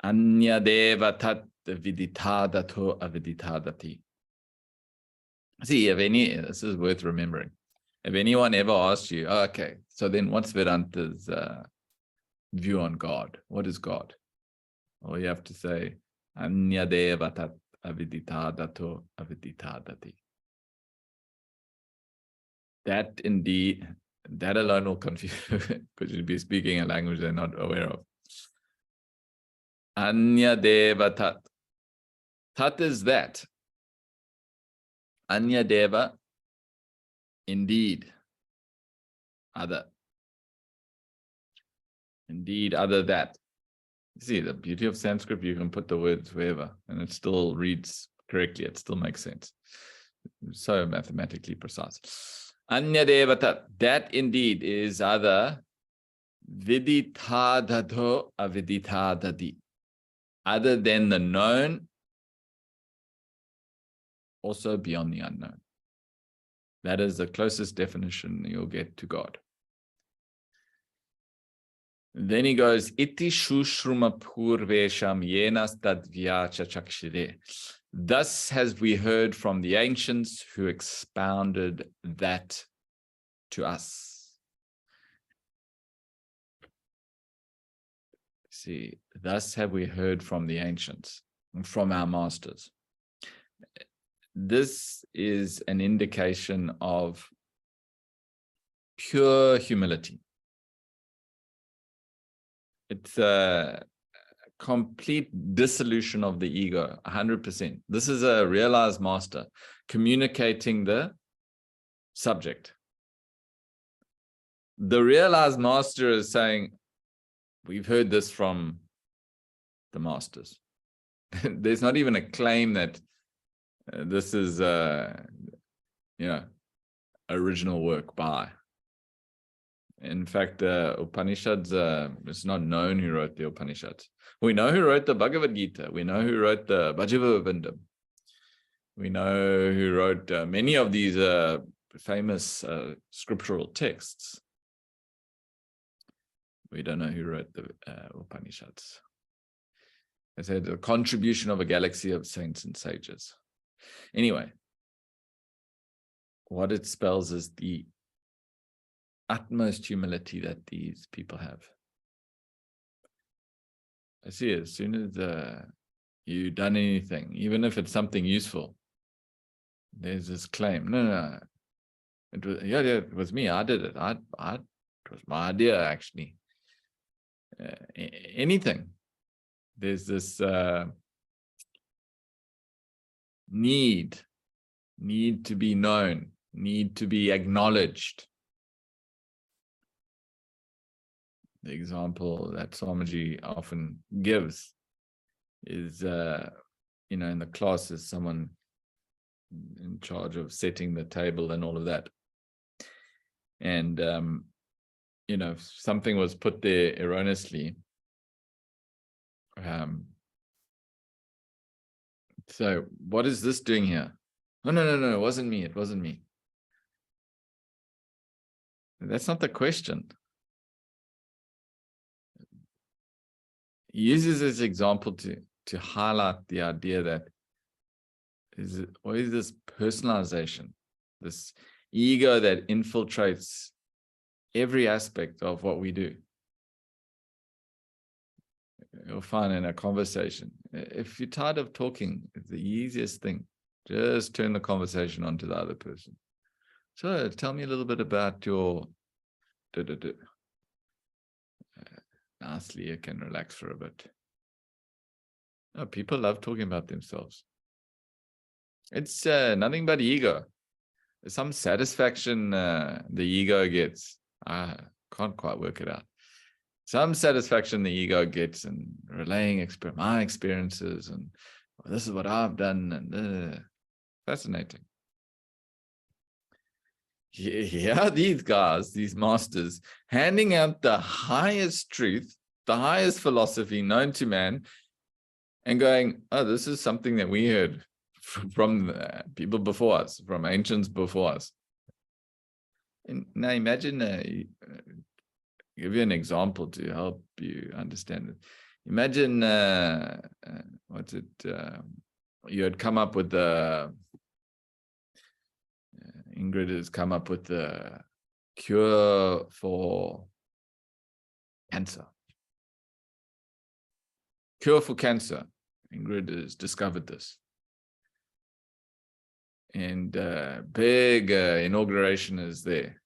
Anya deva tat viditadato aviditadati. See, this is worth remembering. If anyone ever asks you, oh, okay, so then what's Vedanta's view on God? What is God? Well, you have to say, Anya deva tat aviditadato aviditadati. That indeed, that alone will confuse you because you'll be speaking a language they're not aware of. Anya deva tat. Tat is that. Anya deva, indeed, other. Indeed, other that. See, the beauty of Sanskrit, you can put the words wherever and it still reads correctly. It still makes sense. So mathematically precise. Anya devata, that indeed is other viditadato aviditadati. Other than the known, also beyond the unknown. That is the closest definition you'll get to God. Then he goes, Iti shushruma purvesham yenas tadvyacha chakshire. Thus has we heard from the ancients who expounded that to us. See, thus have we heard from the ancients, from our masters. This is an indication of pure humility. It's a complete dissolution of the ego, 100%. This is a realized master communicating the subject. The realized master is saying, we've heard this from the masters. There's not even a claim that this is, original work by. In fact, Upanishads, it's not known who wrote the Upanishads. We know who wrote the Bhagavad Gita. We know who wrote the Bhajavavindam. We know who wrote many of these famous scriptural texts. We don't know who wrote the Upanishads. I said the contribution of a galaxy of saints and sages. Anyway, what it spells is the utmost humility that these people have. I see, as soon as you've done anything, even if it's something useful, there's this claim. No. It was, it was me. I did it. It was my idea, actually. Anything. There's this need to be known, need to be acknowledged. The example that Swamiji often gives is, in the class is someone in charge of setting the table and all of that. And, if something was put there erroneously, so what is this doing here? No, it wasn't me. It wasn't me. That's not the question. He uses this example to highlight the idea that is always this personalization, this ego that infiltrates every aspect of what we do. You'll find in a conversation, if you're tired of talking, it's the easiest thing. Just turn the conversation onto the other person. So tell me a little bit about your... Nicely, you can relax for a bit. No, people love talking about themselves. It's nothing but ego. Some satisfaction the ego gets. I can't quite work it out. Some satisfaction the ego gets in relaying my experiences and this is what I've done, and fascinating. Yeah, these guys, these masters, handing out the highest truth, the highest philosophy known to man, and going, oh, this is something that we heard from people before us, from ancients before us. And now imagine, give you an example to help you understand it. Imagine, you had come up with Ingrid has come up with the cure for cancer. Cure for cancer. Ingrid has discovered this. And big inauguration is there.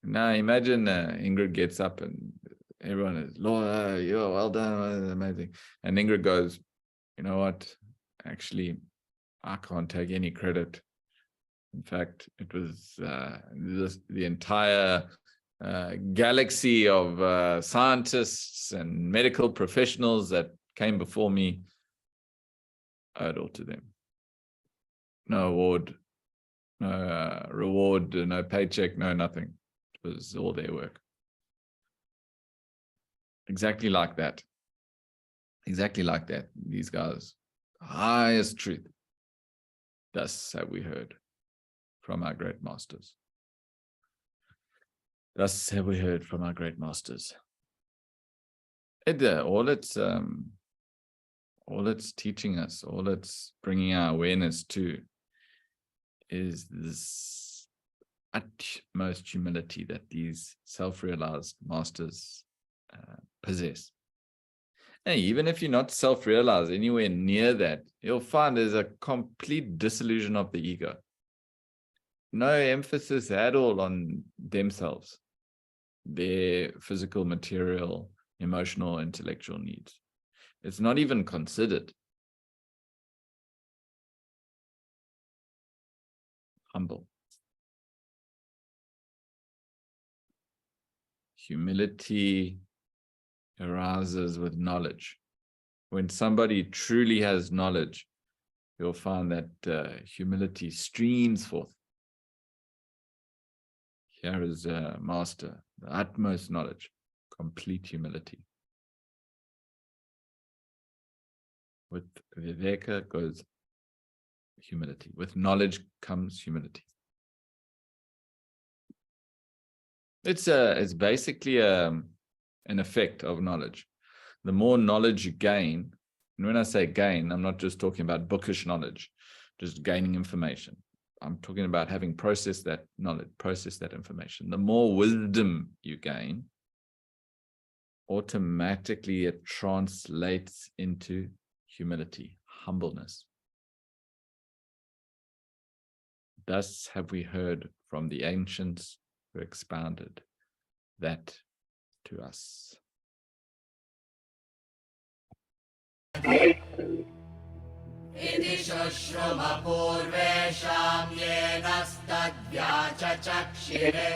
Now imagine Ingrid gets up and everyone is, Lord, you're well done, amazing. And Ingrid goes, you know what? Actually, I can't take any credit. In fact, it was the entire galaxy of scientists and medical professionals that came before me. I owed all to them. No award, no reward, no paycheck, no nothing. It was all their work. Exactly like that. Exactly like that. These guys, highest truth. Thus have we heard from our great masters. Thus have we heard from our great masters. All it's teaching us, all it's bringing our awareness to is this utmost humility that these self-realized masters possess. And even if you're not self-realized anywhere near that, you'll find there's a complete disillusion of the ego. No emphasis at all on themselves, their physical, material, emotional, intellectual needs. It's not even considered. Humble. Humility arises with knowledge. When somebody truly has knowledge, you'll find that humility streams forth. Here is a master, the utmost knowledge, complete humility. With viveka goes humility. With knowledge comes humility. It's basically an effect of knowledge. The more knowledge you gain, and when I say gain, I'm not just talking about bookish knowledge, just gaining information. I'm talking about having processed that knowledge, processed that information. The more wisdom you gain, automatically it translates into humility, humbleness. Thus have we heard from the ancients who expounded that to us. इति शुश्रुमपूर्वेषां येनस्तद्व्याचचक्षिरे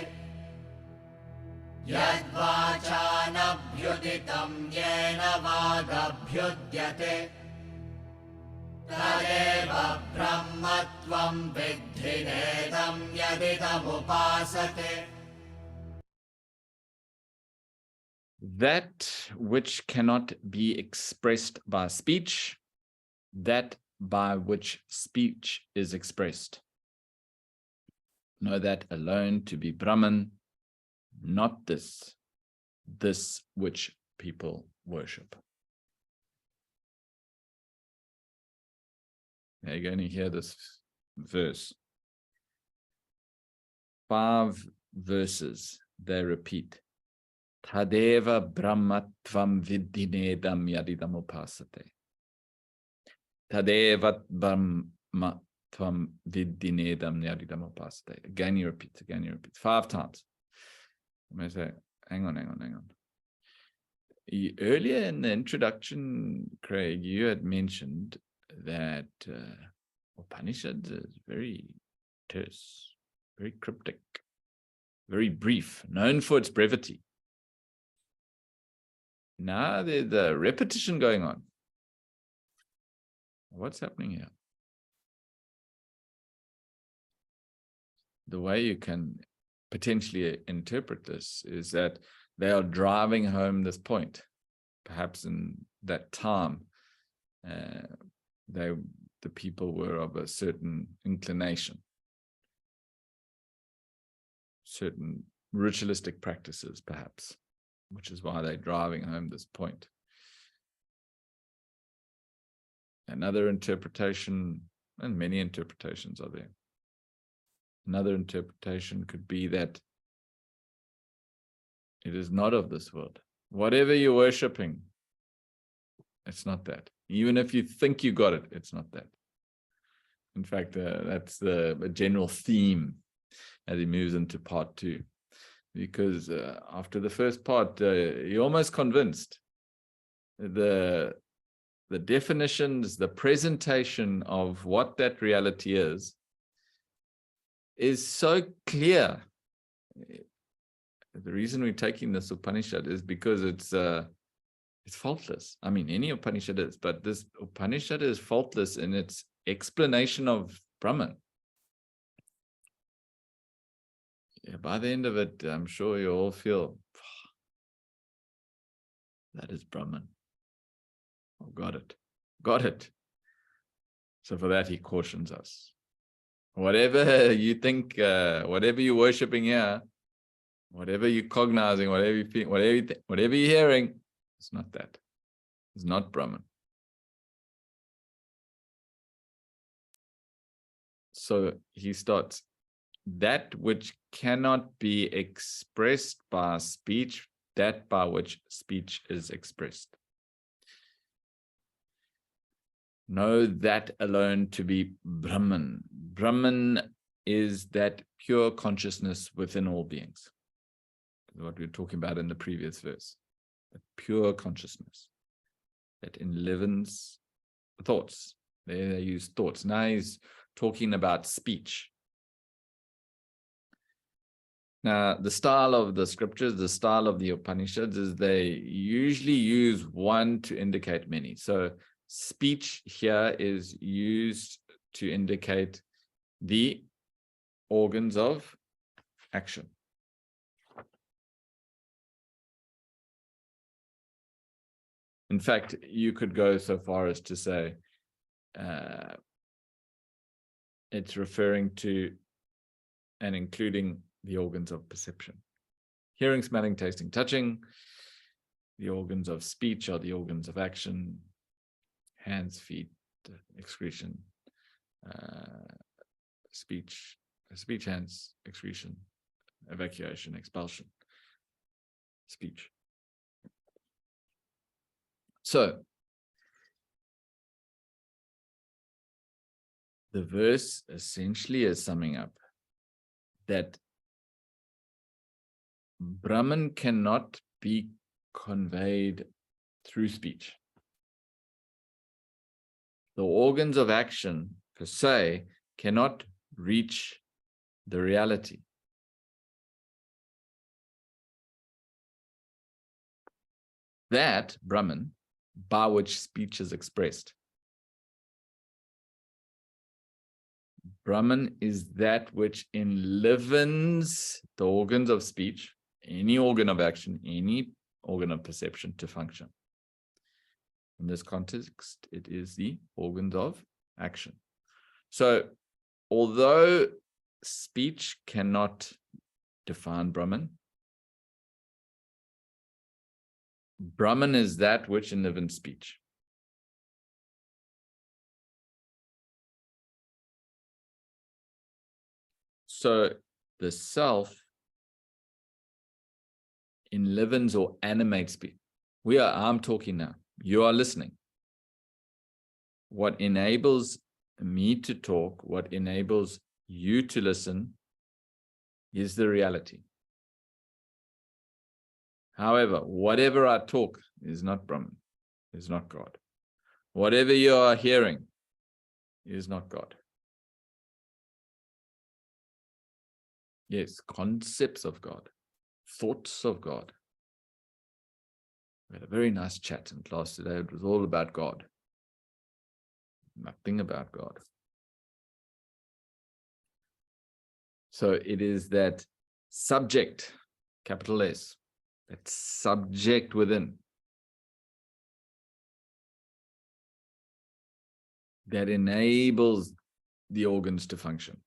यद्वाचानभ्युदितं येन वागभ्युद्यते तदेव ब्रह्मत्वं विद्धि नेदं यदिदमुपासते. That which cannot be expressed by speech, that by which speech is expressed. Know that alone to be Brahman, not this which people worship. Now you're going to hear this verse. 5 verses, they repeat. Tadeva brahmatvam viddhinedam yadidam upasate. Tadevat brahmatvam viddhinedam yadidam upasate. Again you repeat, 5 times. I'm going to say, hang on. Earlier in the introduction, Craig, you had mentioned that Upanishad is very terse, very cryptic, very brief, known for its brevity. Now there's a repetition going on. What's happening here? The way you can potentially interpret this is that they are driving home this point. Perhaps in that time, the people were of a certain inclination, certain ritualistic practices, perhaps, which is why they're driving home this point. Another interpretation, and many interpretations are there. Another interpretation could be that it is not of this world. Whatever you're worshipping, it's not that. Even if you think you got it, it's not that. In fact, that's the general theme as he moves into part 2. Because after the first part, you're almost convinced. The definitions, the presentation of what that reality is so clear. The reason we're taking this Upanishad is because it's faultless. I mean, any Upanishad is, but this Upanishad is faultless in its explanation of Brahman. Yeah, by the end of it, I'm sure you all feel, that is Brahman. Oh, got it. So for that, he cautions us. Whatever you think, whatever you're worshipping here, whatever you're cognizing, whatever you feel, whatever you're hearing, it's not that. It's not Brahman. So he starts, that which cannot be expressed by speech, that by which speech is expressed. Know that alone to be Brahman. Brahman is that pure consciousness within all beings. What we were talking about in the previous verse. The pure consciousness that enlivens thoughts. There they use thoughts. Now he's talking about speech. Now, the style of the scriptures, the style of the Upanishads is they usually use one to indicate many. So speech here is used to indicate the organs of action. In fact, you could go so far as to say it's referring to and including the organs of perception. Hearing, smelling, tasting, touching. The organs of speech are the organs of action. Hands, feet, excretion, speech, hands, excretion, evacuation, expulsion, speech. So, the verse essentially is summing up that Brahman cannot be conveyed through speech. The organs of action, per se, cannot reach the reality. That, Brahman, by which speech is expressed. Brahman is that which enlivens the organs of speech, any organ of action, any organ of perception to function. In this context, it is the organs of action. So, although speech cannot define Brahman, Brahman is that which enlivens speech. So, the self enlivens or animates speech. I'm talking now. You are listening. What enables me to talk, what enables you to listen, is the reality. However, whatever I talk is not Brahman, is not God. Whatever you are hearing is not God. Yes, concepts of God, thoughts of God. We had a very nice chat in class today. It was all about God. Nothing about God. So it is that subject, capital S, that subject within, that enables the organs to function.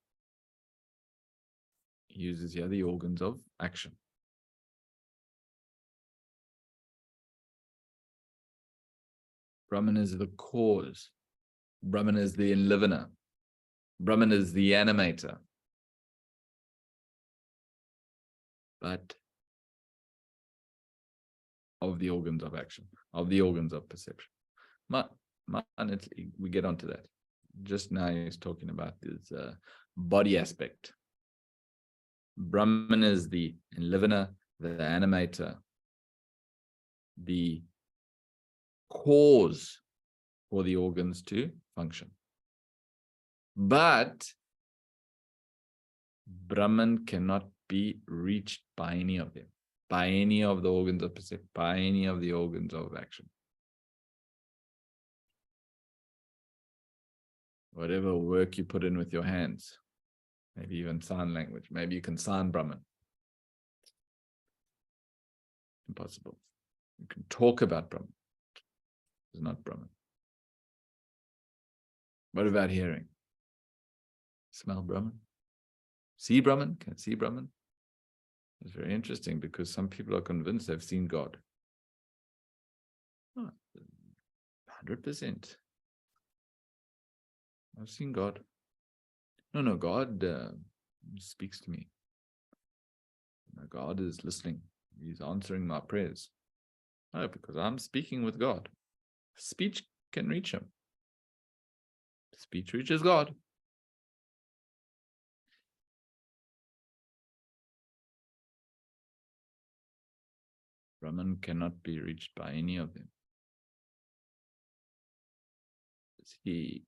He uses here the organs of action. Brahman is the cause. Brahman is the enlivener. Brahman is the animator. But of the organs of action, of the organs of perception. We get onto that. Just now he's talking about this body aspect. Brahman is the enlivener, the animator, the cause for the organs to function. But Brahman cannot be reached by any of them, by any of the organs of perception, by any of the organs of action. Whatever work you put in with your hands, maybe even sign language, maybe you can sign Brahman. Impossible. You can talk about Brahman. It's not Brahman. What about hearing? Smell Brahman? See Brahman? Can see Brahman? It's very interesting because some people are convinced they've seen God. 100%. I've seen God. No, God speaks to me. God is listening. He's answering my prayers. No, because I'm speaking with God. Speech can reach him. Speech reaches God. Brahman cannot be reached by any of them. See,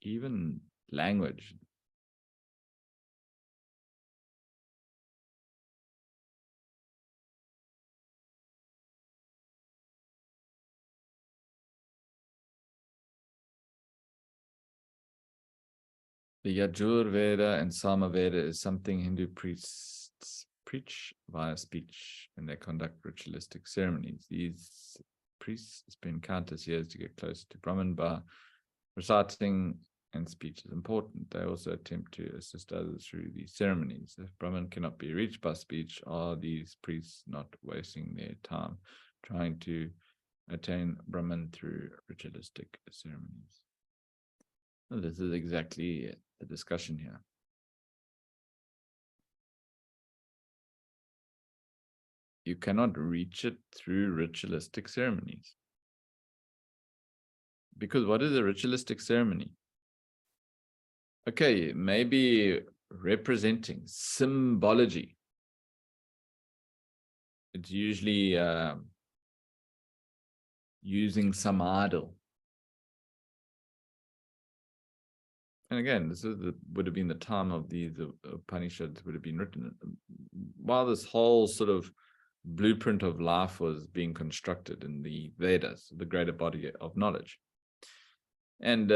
even language. The Yajur Veda and Sama Veda is something Hindu priests preach via speech when they conduct ritualistic ceremonies. These priests spend countless years to get closer to Brahman by reciting, and speech is important. They also attempt to assist others through these ceremonies. If Brahman cannot be reached by speech, are these priests not wasting their time trying to attain Brahman through ritualistic ceremonies? Well, this is exactly the discussion here. You cannot reach it through ritualistic ceremonies. Because what is a ritualistic ceremony? Okay, maybe representing symbology. It's usually using some idol. And again, this is would have been the time of the Upanishads would have been written. While this whole sort of blueprint of life was being constructed in the Vedas, the greater body of knowledge. And,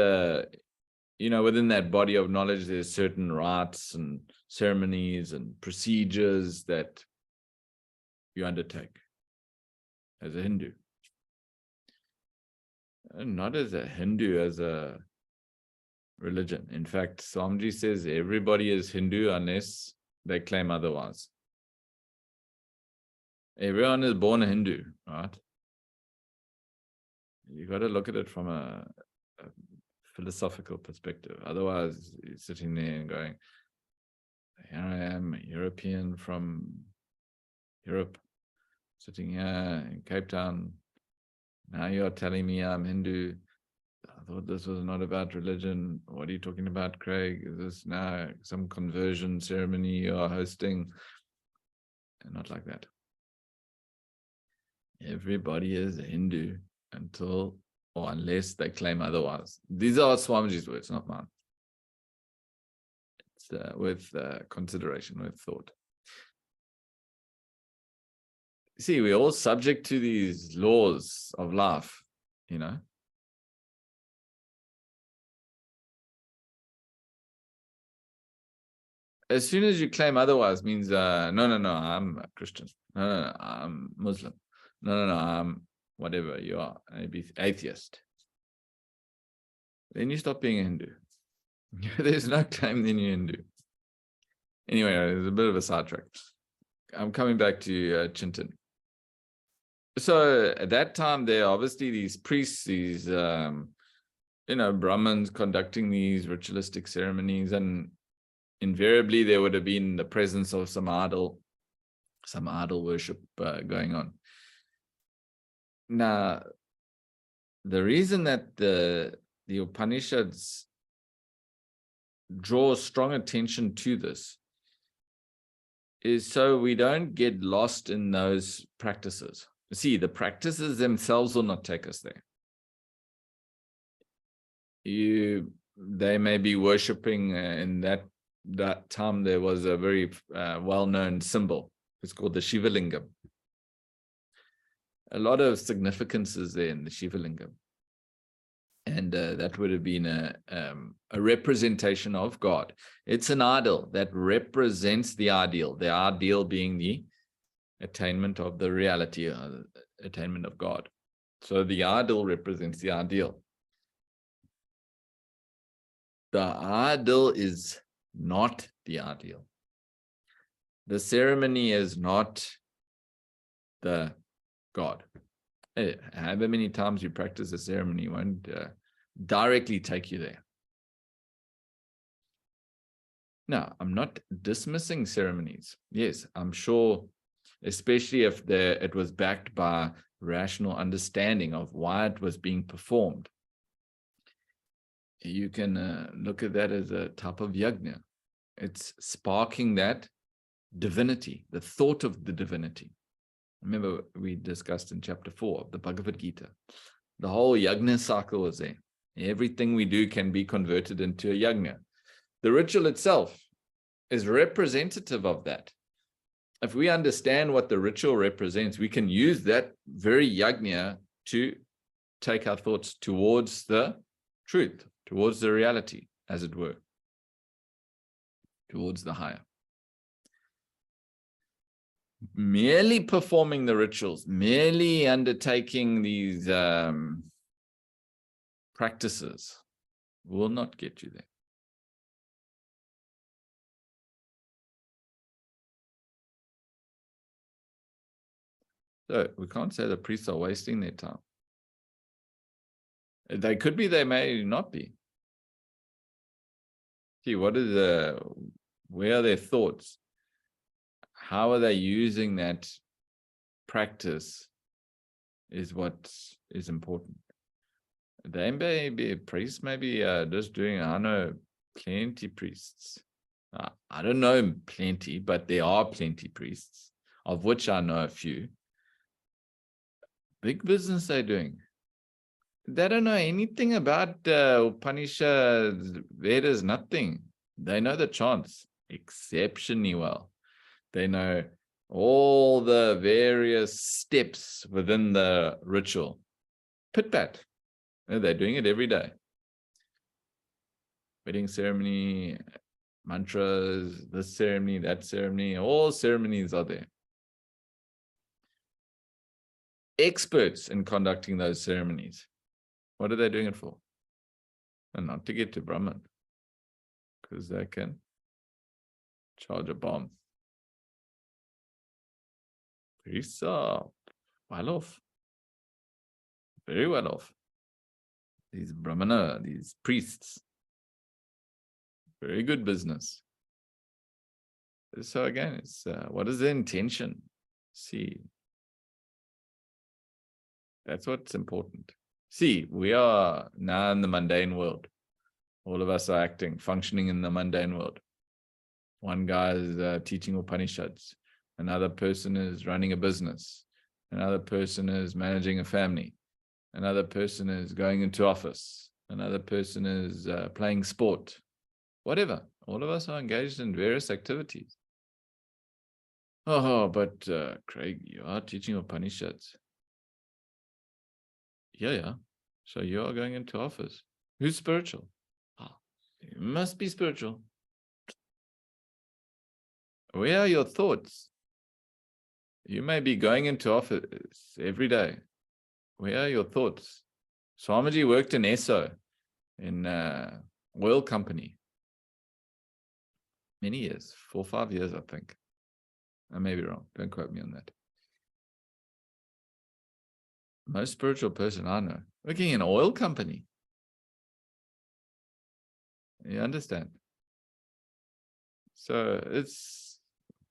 within that body of knowledge, there's certain rites and ceremonies and procedures that you undertake as a Hindu. And not as a Hindu, as a religion. In fact, Swamiji says everybody is Hindu unless they claim otherwise. Everyone is born a Hindu, right? You got to look at it from a philosophical perspective. Otherwise, you're sitting there and going, here I am, a European from Europe, sitting here in Cape Town. Now you're telling me I'm Hindu. I thought this was not about religion. What are you talking about, Craig? Is this now some conversion ceremony you are hosting? And not like that. Everybody is a Hindu until or unless they claim otherwise. These are Swamiji's words, not mine. It's with consideration, with thought. See, we're all subject to these laws of life, As soon as you claim otherwise means, no, I'm a Christian. No, I'm Muslim. No, I'm whatever you are, maybe atheist. Then you stop being a Hindu. There's no claim then you're Hindu. Anyway, there's a bit of a sidetrack. I'm coming back to Chintan. So at that time, there are obviously these priests, these Brahmins conducting these ritualistic ceremonies, and invariably there would have been the presence of some idol worship going on. Now, the reason that the Upanishads draw strong attention to this is so we don't get lost in those practices. See, the practices themselves will not take us there. They may be worshipping in that time. There was a very well-known symbol. It's called the Shiva Lingam. A lot of significance is there in the Shiva Lingam, and that would have been a representation of God. It's an idol that represents the ideal being the attainment of the reality, attainment of God. So the idol represents the ideal. The idol is not the ideal. The ceremony is not the God. However many times you practice a ceremony won't directly take you there. Now, I'm not dismissing ceremonies. Yes, I'm sure, especially if it was backed by rational understanding of why it was being performed. You can look at that as a type of yajna. It's sparking that divinity, the thought of the divinity. Remember, we discussed in chapter 4 of the Bhagavad Gita. The whole yajna cycle was there. Everything we do can be converted into a yajna. The ritual itself is representative of that. If we understand what the ritual represents, we can use that very yajna to take our thoughts towards the truth, towards the reality, as it were, towards the higher. Merely performing the rituals, merely undertaking these practices will not get you there. So we can't say the priests are wasting their time. They could be, they may not be. See, where are their thoughts? How are they using that practice is what is important. They may be priests, maybe just doing, I know plenty priests. I don't know plenty, but there are plenty priests, of which I know a few. Big business they're doing. They don't know anything about Upanishads, Vedas, nothing. They know the chants exceptionally well. They know all the various steps within the ritual. Pit-pat. They're doing it every day. Wedding ceremony, mantras, this ceremony, that ceremony, all ceremonies are there. Experts in conducting those ceremonies. What are they doing it for? And not to get to Brahman, because they can charge a bomb. Priests are well off, very well off. These Brahmana, these priests, very good business. So again, it's what is the intention? See, that's what's important. See, we are now in the mundane world. All of us are acting, functioning in the mundane world. One guy is teaching Upanishads. Another person is running a business. Another person is managing a family. Another person is going into office. Another person is playing sport. Whatever. All of us are engaged in various activities. Oh, but Craig, you are teaching Upanishads. Yeah. So you are going into office. Who's spiritual? Oh, you must be spiritual. Where are your thoughts? You may be going into office every day. Where are your thoughts? Swamiji worked in Esso, in oil company. Many years, 4 or 5 years, I think. I may be wrong. Don't quote me on that. Most spiritual person I know, working in an oil company. You understand? So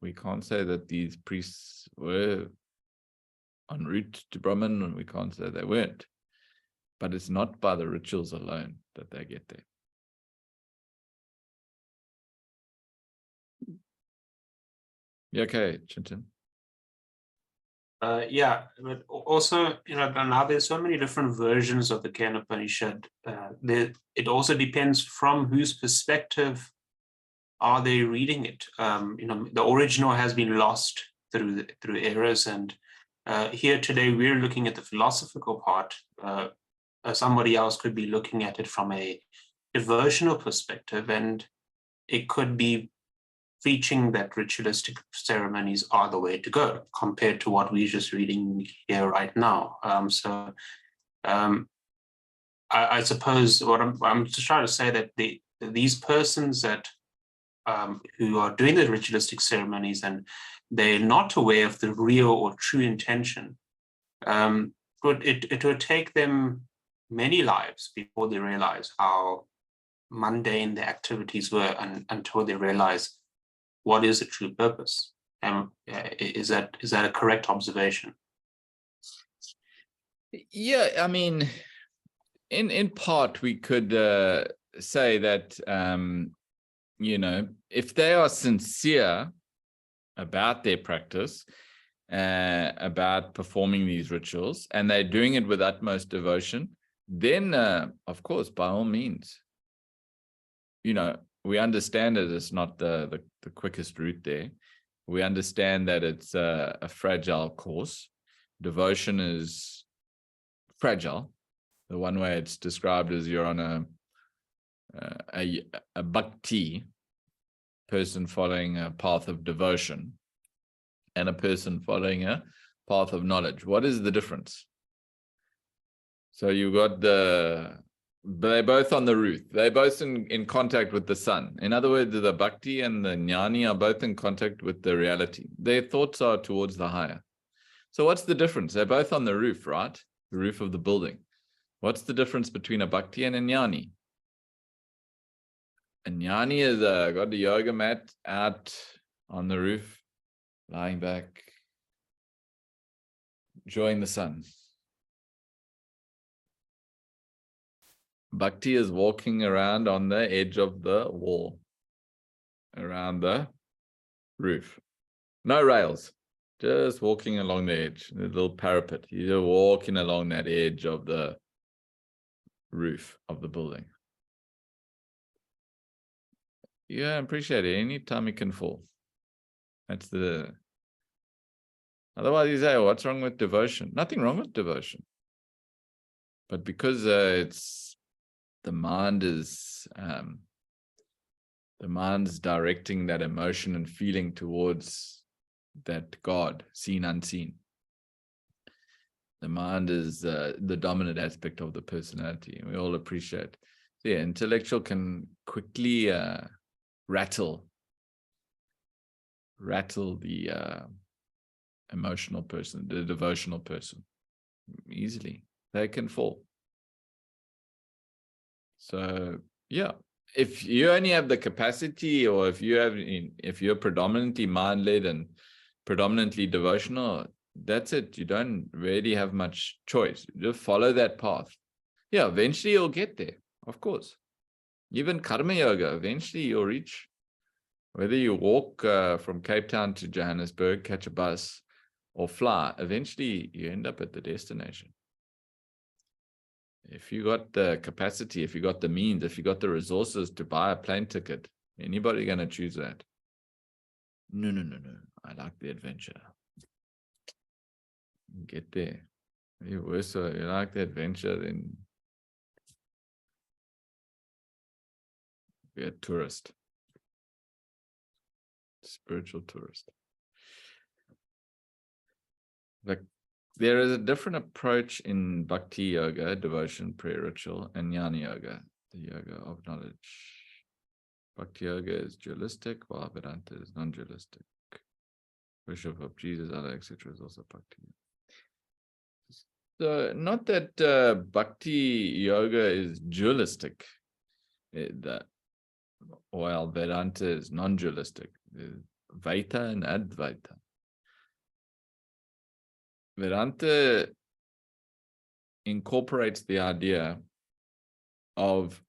we can't say that these priests were en route to Brahman, and we can't say they weren't. But it's not by the rituals alone that they get there. You okay, Chintan? Yeah, but also, now there's so many different versions of the Kenopanishad. It also depends from whose perspective are they reading it. The original has been lost through errors, and here today we're looking at the philosophical part. Somebody else could be looking at it from a devotional perspective, and it could be preaching that ritualistic ceremonies are the way to go compared to what we're just reading here right now. I suppose what I'm just trying to say that these persons that who are doing the ritualistic ceremonies and they're not aware of the real or true intention, it would take them many lives before they realize how mundane the activities were, until they realize what is the true purpose. Is that a correct observation? Yeah, I mean, in part we could say that if they are sincere about their practice, about performing these rituals, and they're doing it with utmost devotion, then of course, by all means, we understand that it's not the quickest route there. We understand that it's a fragile course. Devotion is fragile. The one way it's described is you're on a bhakti, person following a path of devotion, and a person following a path of knowledge. What is the difference? So you got they're both on the route. They're both in contact with the sun. In other words, the bhakti and the jnani are both in contact with the reality. Their thoughts are towards the higher. So what's the difference? They're both on the roof, right? The roof of the building. What's the difference between a bhakti and a jnani? A jnani is got the yoga mat out on the roof, lying back, enjoying the sun. Bhakti is walking around on the edge of the wall, around the roof. No rails, just walking along the edge, a little parapet. You're walking along that edge of the roof of the building. Yeah, I appreciate it. Anytime you can fall. That's otherwise you say, what's wrong with devotion? Nothing wrong with devotion. But because the mind is directing that emotion and feeling towards that God, seen, unseen. The mind is the dominant aspect of the personality. We all appreciate. So yeah, intellectual can quickly rattle the emotional person, the devotional person, easily. They can fall. So yeah, if you only have the capacity, or if you're predominantly mind-led and predominantly devotional, that's it. You don't really have much choice. You just follow that path. Yeah, eventually you'll get there, of course. Even karma yoga, eventually you'll reach. Whether you walk from Cape Town to Johannesburg, catch a bus, or fly, eventually you end up at the destination. If you got the capacity, if you got the means, if you got the resources to buy a plane ticket, anybody going to choose that? No. I like the adventure. Get there. You like the adventure, then be a tourist. Spiritual tourist. Like, there is a different approach in bhakti yoga, devotion, prayer, ritual, and jnana yoga, the yoga of knowledge. Bhakti yoga is dualistic, while Vedanta is non-dualistic. Worship of Jesus, Allah, etc. is also bhakti. So, not that bhakti yoga is dualistic. Well, Vedanta is non-dualistic. There's Vaita and Advaita. Vedanta incorporates the idea of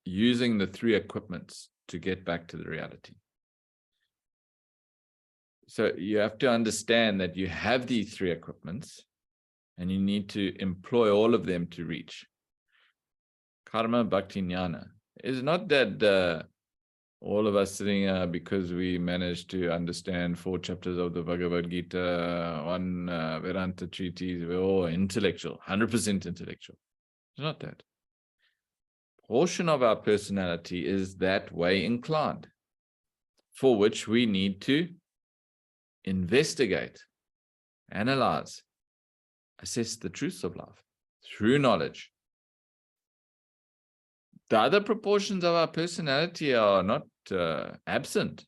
using the three equipments to get back to the reality. So you have to understand that you have these three equipments and you need to employ all of them to reach. Karma, Bhakti, Jnana. It's not that all of us sitting here because we managed to understand 4 chapters of the Bhagavad Gita, 1 Vedanta treatise, we're all intellectual, 100% intellectual. It's not that. Portion of our personality is that way inclined, for which we need to investigate, analyze, assess the truths of life through knowledge. The other proportions of our personality are not absent.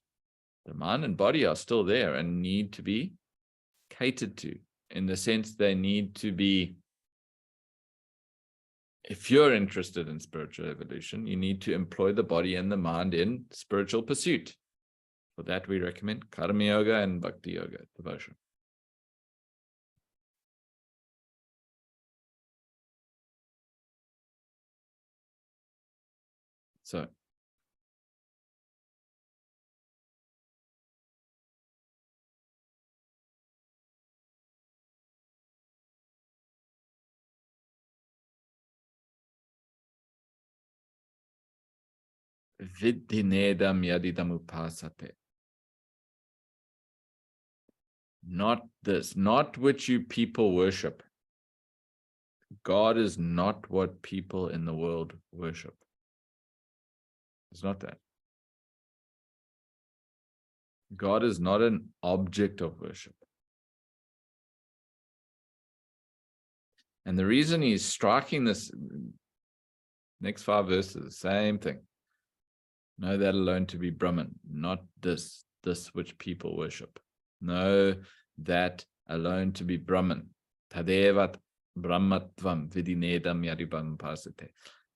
The mind and body are still there and need to be catered to, in the sense they need to be, if you're interested in spiritual evolution, you need to employ the body and the mind in spiritual pursuit. For that, we recommend Karma Yoga and Bhakti Yoga devotion. So, Viddhinedam yadidam upasate. Not this, not which you people worship. God is not what people in the world worship. It's not that. God is not an object of worship. And the reason he's striking this, next 5 verses, same thing. Know that alone to be Brahman, not this which people worship. Know that alone to be Brahman. Tadevat Brahmatvam vidinedam yaribam pasate.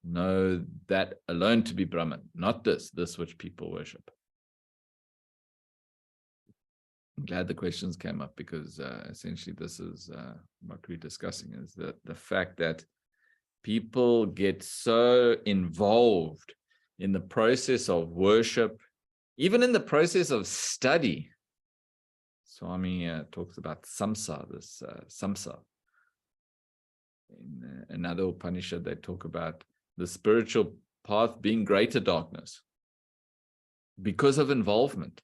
Know that alone to be Brahman, not this which people worship. I'm glad the questions came up, because essentially this is what we're discussing, is the fact that people get so involved in the process of worship, even in the process of study. Swami talks about samsa, this samsa. In another Upanishad, they talk about the spiritual path being greater darkness because of involvement.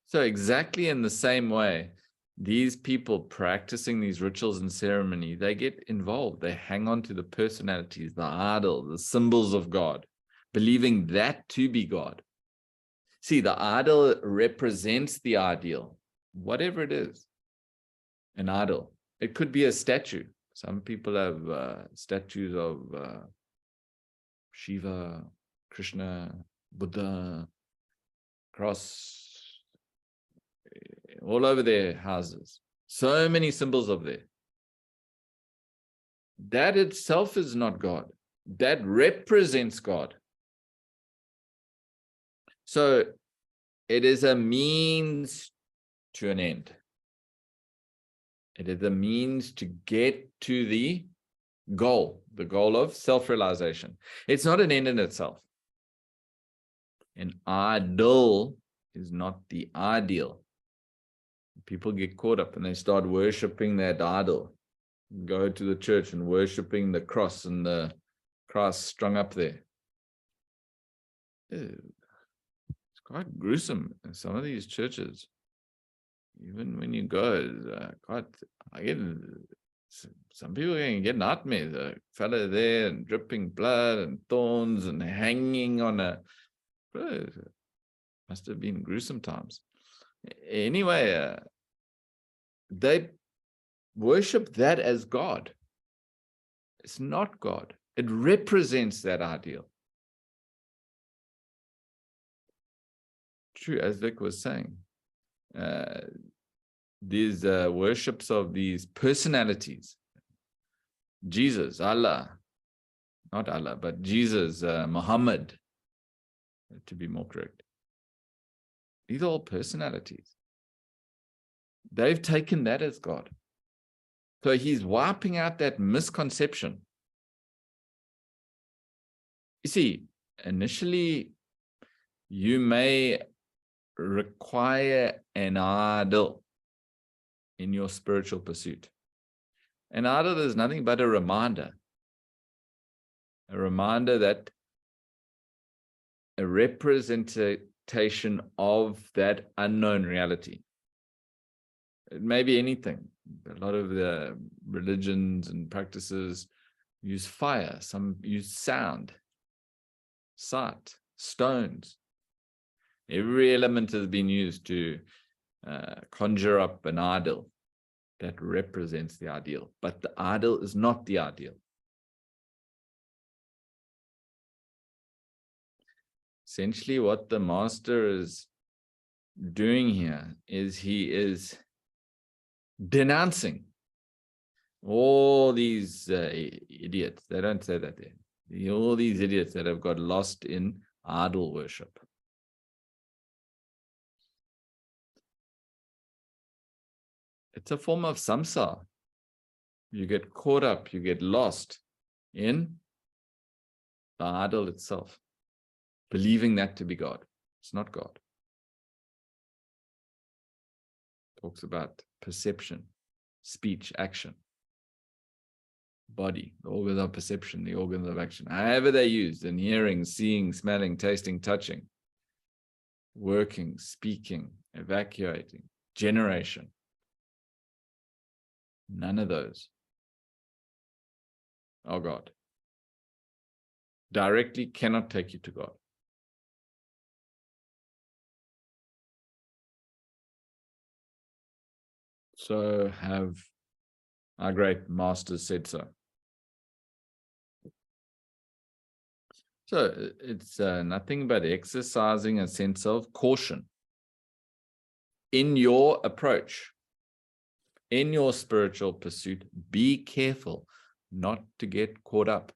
So exactly in the same way, these people practicing these rituals and ceremony, they get involved. They hang on to the personalities, the idol, the symbols of God, believing that to be God. See, the idol represents the ideal, whatever it is, an idol. It could be a statue. Some people have statues of Shiva, Krishna, Buddha, cross, all over their houses. So many symbols of there. That itself is not God. That represents God. So it is a means to an end. It is a means to get to the goal of self-realization. It's not an end in itself. An idol is not the ideal. People get caught up and they start worshiping that idol. Go to the church and worshiping the cross and the Christ strung up there. It's quite gruesome in some of these churches. Even when you go, some people can get nightmares. A fella there and dripping blood and thorns and hanging on must have been gruesome times. Anyway, they worship that as God. It's not God. It represents that ideal. True, as Vic was saying, these worships of these personalities, Jesus, Allah, not Allah, but Jesus, Muhammad, to be more correct. These are all personalities. They've taken that as God. So he's wiping out that misconception. You see, initially, you may require an idol in your spiritual pursuit. An idol is nothing but a reminder that a representation of that unknown reality. It may be anything. A lot of the religions and practices use fire, some use sound, sight, stones. Every element has been used to conjure up an idol that represents the ideal, but the idol is not the ideal. Essentially, what the master is doing here is he is denouncing all these idiots. They don't say that there. All these idiots that have got lost in idol worship. It's a form of samsara. You get caught up, you get lost in the idol itself, believing that to be God. It's not God. Talks about perception, speech, action, body, the organs of perception, the organs of action, however they're used in hearing, seeing, smelling, tasting, touching, working, speaking, evacuating, generation. None of those are God. Directly cannot take you to God. So have our great masters said so. So it's nothing but exercising a sense of caution in your approach, in your spiritual pursuit. Be careful not to get caught up.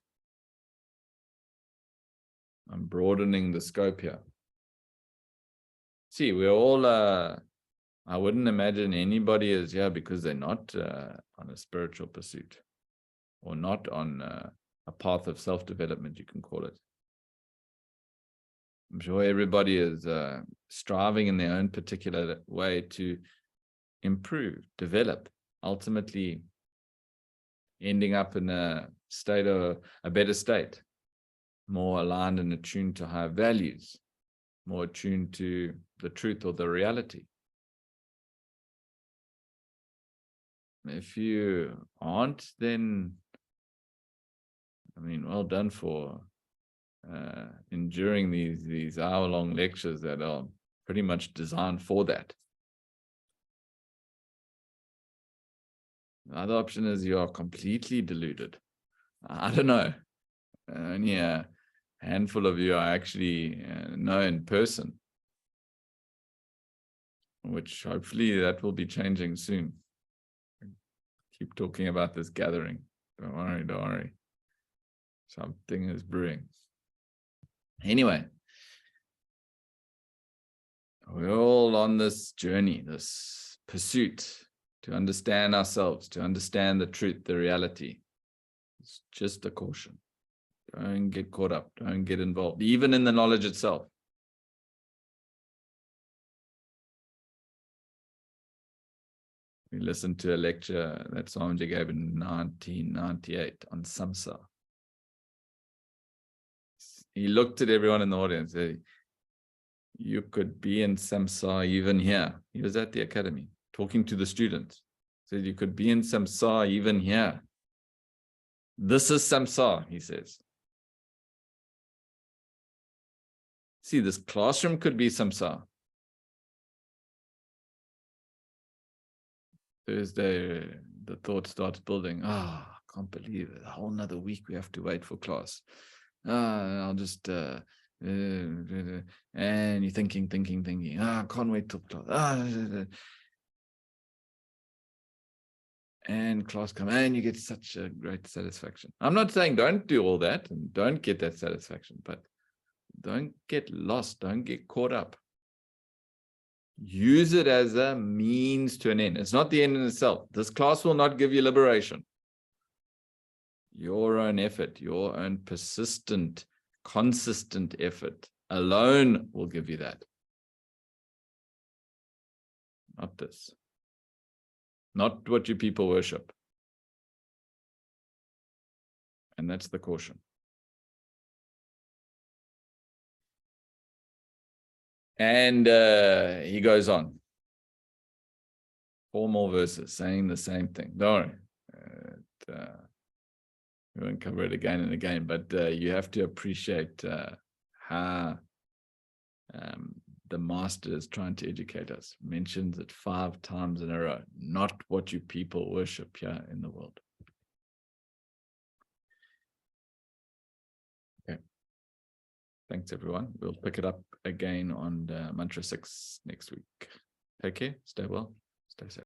I'm broadening the scope here. See, we're all, I wouldn't imagine anybody is here because they're not on a spiritual pursuit or not on a path of self-development, you can call it. I'm sure everybody is striving in their own particular way to improve, develop, ultimately ending up in a state of a better state, more aligned and attuned to higher values, more attuned to the truth or the reality. If you aren't, then, I mean, well done for enduring these hour-long lectures that are pretty much designed for that. The other option is you are completely deluded. I don't know. Only a handful of you I actually know in person, which hopefully that will be changing soon. Keep talking about this gathering. Don't worry, don't worry. Something is brewing. Anyway, we're all on this journey, this pursuit to understand ourselves, to understand the truth, the reality. It's just a caution. Don't get caught up. Don't get involved, even in the knowledge itself. We listened to a lecture that Swamiji gave in 1998 on samsara. He looked at everyone in the audience and said, you could be in samsara even here. He was at the academy talking to the students. He said, you could be in samsara even here. This is samsara, he says. See, this classroom could be samsara. Thursday, the thought starts building. I can't believe it. A whole nother week we have to wait for class. I'll just, and you're thinking. I can't wait till class. And class comes, and you get such a great satisfaction. I'm not saying don't do all that and don't get that satisfaction, but Don't get lost. Don't get caught up. Use it as a means to an end. It's not the end in itself. This class will not give you liberation. Your own effort, your own persistent, consistent effort alone will give you that. Not this. Not what you people worship. And that's the caution. And he goes on. 4 more verses saying the same thing. Don't worry. We won't cover it again and again, but you have to appreciate how the master is trying to educate us. Mentions it 5 times in a row. Not what you people worship here in the world. Okay. Thanks, everyone. We'll pick it up again on Mantra 6 next week. Take care. Stay well. Stay safe.